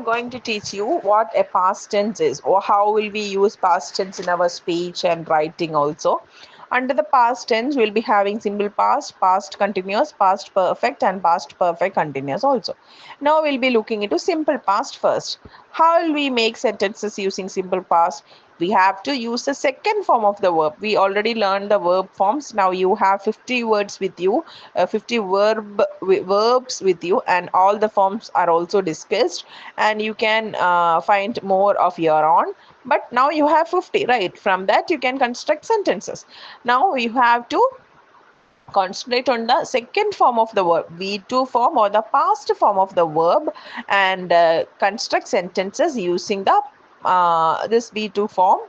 I'm going to teach you what a past tense is, or how will we use past tense in our speech and writing also. Under the past tense, we'll be having simple past, past continuous, past perfect, and past perfect continuous also. Now we'll be looking into simple past first. How will we make sentences using simple past? We have to use the second form of the verb. We already learned the verb forms. Now you have 50 words with you, 50 verbs with you, and all the forms are also discussed, and you can find more of your own. But now you have 50, right? From that you can construct sentences. Now you have to concentrate on the second form of the verb, V2 form or the past form of the verb, and construct sentences using the this V2 form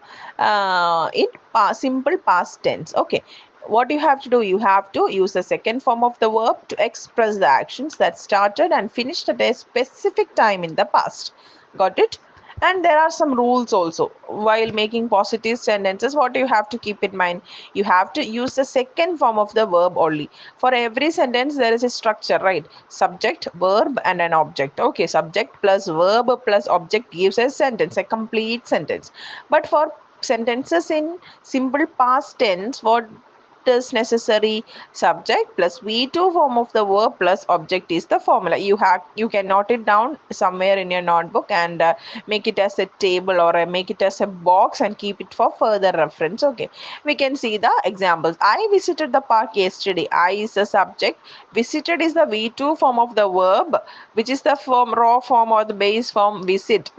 in simple past tense. Okay, what you have to do, you have to use the second form of the verb to express the actions that started and finished at a specific time in the past. Got it? And there are some rules also while making positive sentences. What you have to keep in mind, you have to use the second form of the verb only. For every sentence there is a structure, right? Subject, verb, and an object. Okay, subject plus verb plus object gives a sentence, a complete sentence. But for sentences in simple past tense, what is necessary? Subject plus V2 form of the verb plus object is the formula. You can note it down somewhere in your notebook and make it as a table, or make it as a box and keep it for further reference. Okay, we can see the examples. I visited the park yesterday. I is the subject, visited is the V2 form of the verb, which is the raw form or the base form. Visited,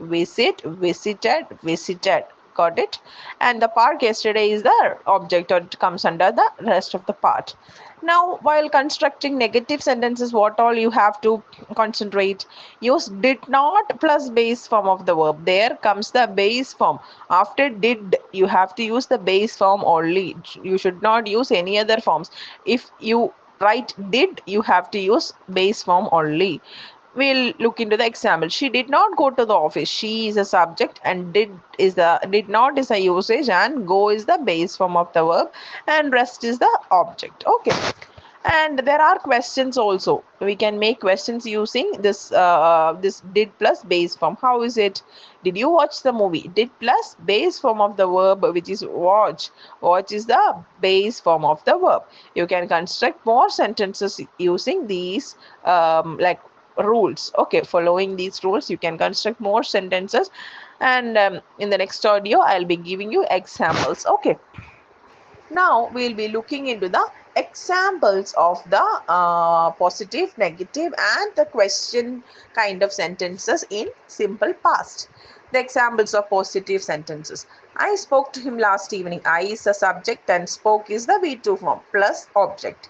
visited. Got it? And the park yesterday is the object, or it comes under the rest of the part. Now while constructing negative sentences, what all you have to concentrate? Use did not plus base form of the verb. There comes the base form. After did, you have to use the base form only. You should not use any other forms. If you write did, you have to use base form only. We'll look into the example. She did not go to the office. She is a subject, and did not is a usage, and go is the base form of the verb, and rest is the object. Okay, and there are questions also. We can make questions using this did plus base form. How is it? Did you watch the movie? Did plus base form of the verb, which is watch. Watch is the base form of the verb. You can construct more sentences using these like rules. Okay, following these rules you can construct more sentences, and in the next audio I'll be giving you examples. Okay, now we'll be looking into the examples of the positive, negative, and the question kind of sentences in simple past. The examples of positive sentences. I spoke to him last evening. I is the subject and spoke is the V2 form plus object.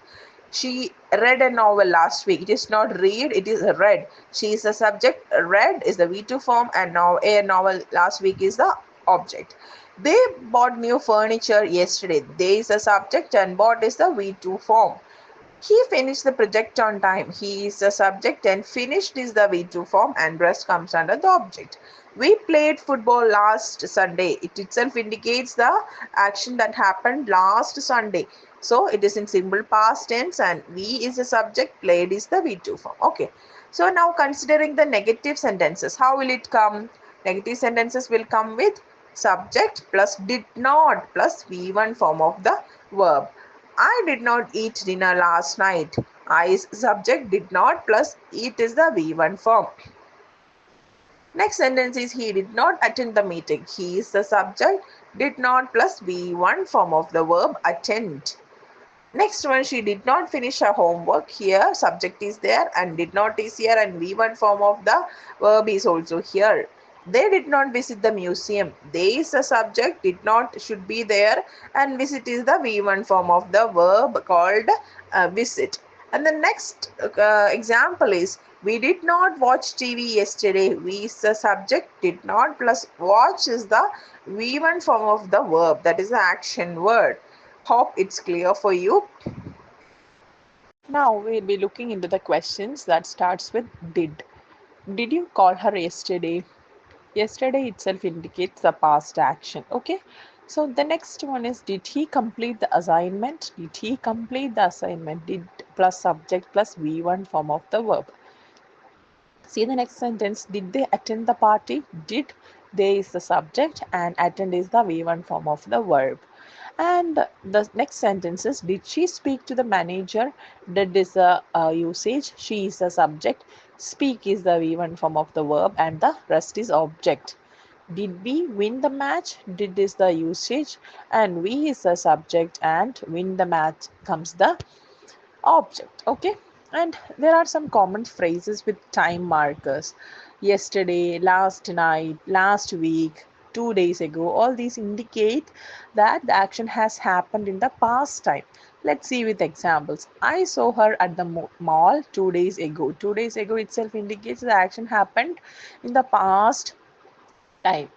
She read a novel last week. It is not read, it is read. She is the subject, read is the V2 form, and now a novel last week is the object. They bought new furniture yesterday. They is the subject and bought is the V2 form. He finished the project on time. He is the subject and finished is the V2 form, and rest comes under the object. We played football last Sunday. It itself indicates the action that happened last Sunday. So it is in simple past tense, and we is the subject, played is the V2 form. Okay. So now considering the negative sentences, how will it come? Negative sentences will come with subject plus did not plus V1 form of the verb. I did not eat dinner last night. I is subject, did not plus eat is the V1 form. Next sentence is he did not attend the meeting. He is the subject, did not plus V1 form of the verb attend. Next one, she did not finish her homework. Here subject is there and did not is here, and V1 form of the verb is also here. They did not visit the museum. They is the subject, did not should be there, and visit is the V1 form of the verb called visit. And the next example is we did not watch TV yesterday. We is the subject, did not plus watch is the V1 form of the verb, that is the action word. Hope it's clear for you. Now we'll be looking into the questions that starts with did. Did you call her yesterday? Yesterday itself indicates the past action. Okay. So the next one is did he complete the assignment? Did he complete the assignment? Did plus subject plus V1 form of the verb. See the next sentence. Did they attend the party? Did. They is the subject and attend is the V1 form of the verb. And the next sentence is, did she speak to the manager? Did is the usage. She is the subject. Speak is the V1 form of the verb and the rest is object. Did we win the match? Did is the usage and we is the subject and win the match comes the object. Okay, and there are some common phrases with time markers. Yesterday, last night, last week, 2 days ago, all these indicate that the action has happened in the past time. Let's see with examples. I saw her at the mall 2 days ago. 2 days ago itself indicates the action happened in the past time.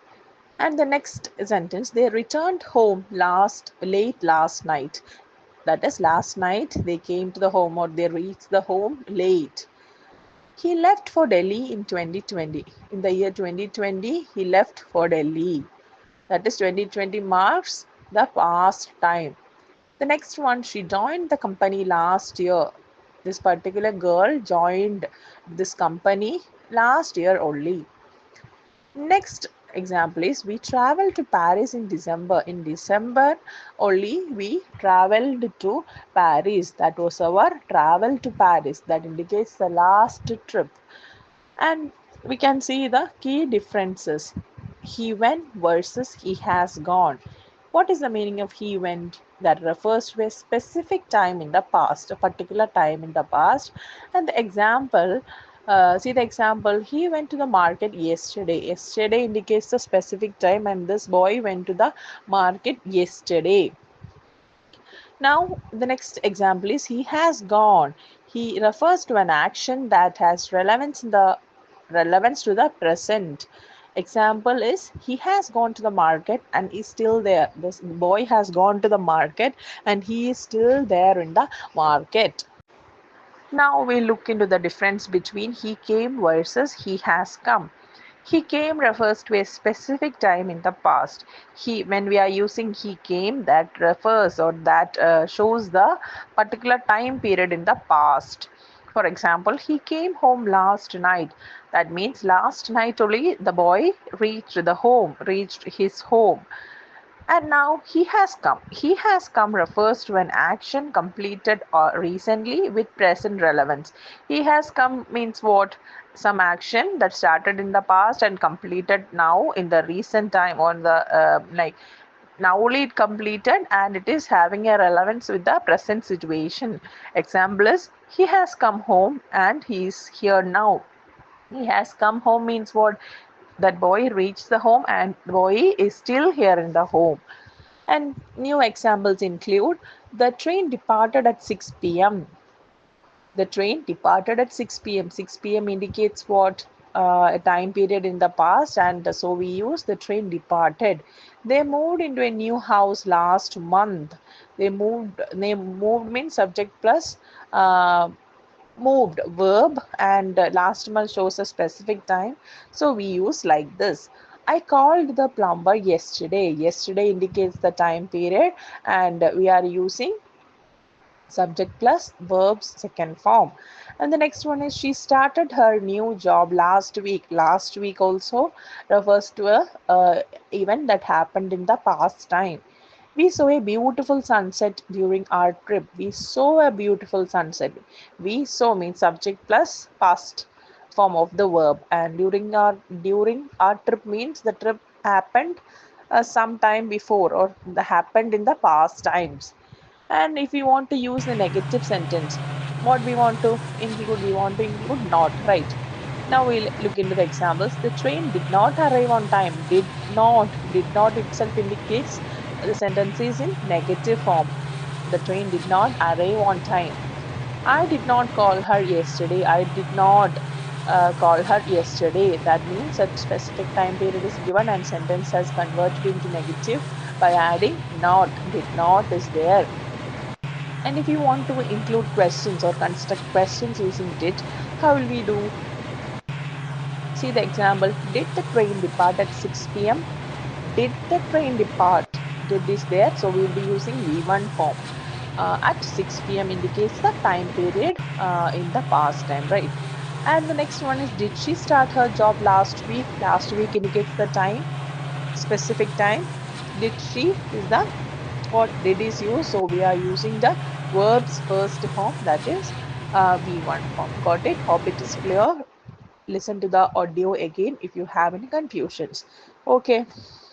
And the next sentence, they returned home late last night. That is, last night they came to the home or they reached the home late. He left for Delhi in 2020. In the year 2020, he left for Delhi. That is, 2020 marks the past time. The next one, she joined the company last year. This particular girl joined this company last year only. Next example is, we traveled to Paris in December. In December only we traveled to Paris. That was our travel to Paris. That indicates the last trip. And we can see the key differences. He went versus he has gone. What is the meaning of he went? That refers to a specific time in the past, a particular time in the past. And the example, see the example, he went to the market yesterday. Yesterday indicates the specific time, and this boy went to the market yesterday. Now, the next example is, he has gone. He refers to an action that has relevance to the present. Example is, he has gone to the market and is still there. This boy has gone to the market and he is still there in the market. Now we look into the difference between he came versus he has come. He came refers to a specific time in the past. When we are using he came, that refers or that shows the particular time period in the past. For example, he came home last night. That means last night only the boy reached his home. And now he has come. He has come refers to an action completed recently with present relevance. He has come means what? Some action that started in the past and completed now in the recent time, or the now only it completed and it is having a relevance with the present situation. Example is, he has come home and he is here now. He has come home means what? That boy reached the home and the boy is still here in the home. And new examples include, the train departed at 6 p.m. The train departed at 6 p.m. 6 p.m. indicates what? A time period in the past, and so we use the train departed. They moved into a new house last month. They moved means subject plus moved verb, and last month shows a specific time, so we use like this. I called the plumber yesterday. Yesterday indicates the time period, and we are using subject plus verbs second form. And the next one is, she started her new job last week. Last week also refers to a event that happened in the past time. We saw a beautiful sunset during our trip. We saw a beautiful sunset. We saw means subject plus past form of the verb, and during our trip means the trip happened sometime before, or the happened in the past times. And if we want to use the negative sentence, what we want to include? We want to include not, right? Now we'll look into the examples. The train did not arrive on time. Did not itself indicates the sentence is in negative form. The train did not arrive on time. I did not call her yesterday. I did not call her yesterday. That means that specific time period is given and sentence has converted into negative by adding not. Did not is there. And if you want to include questions or construct questions using did, how will we do? See the example. Did the train depart at 6 p.m.? Did the train depart? Did is there, so we will be using V1 form. At 6 p.m. indicates the time period in the past time, right? And the next one is, did she start her job last week? Last week indicates the time, specific time. Did she is the what did is used, so we are using the verbs first form, that is V1 form. Got it? Hope it is clear. Listen to the audio again if you have any confusions. Okay.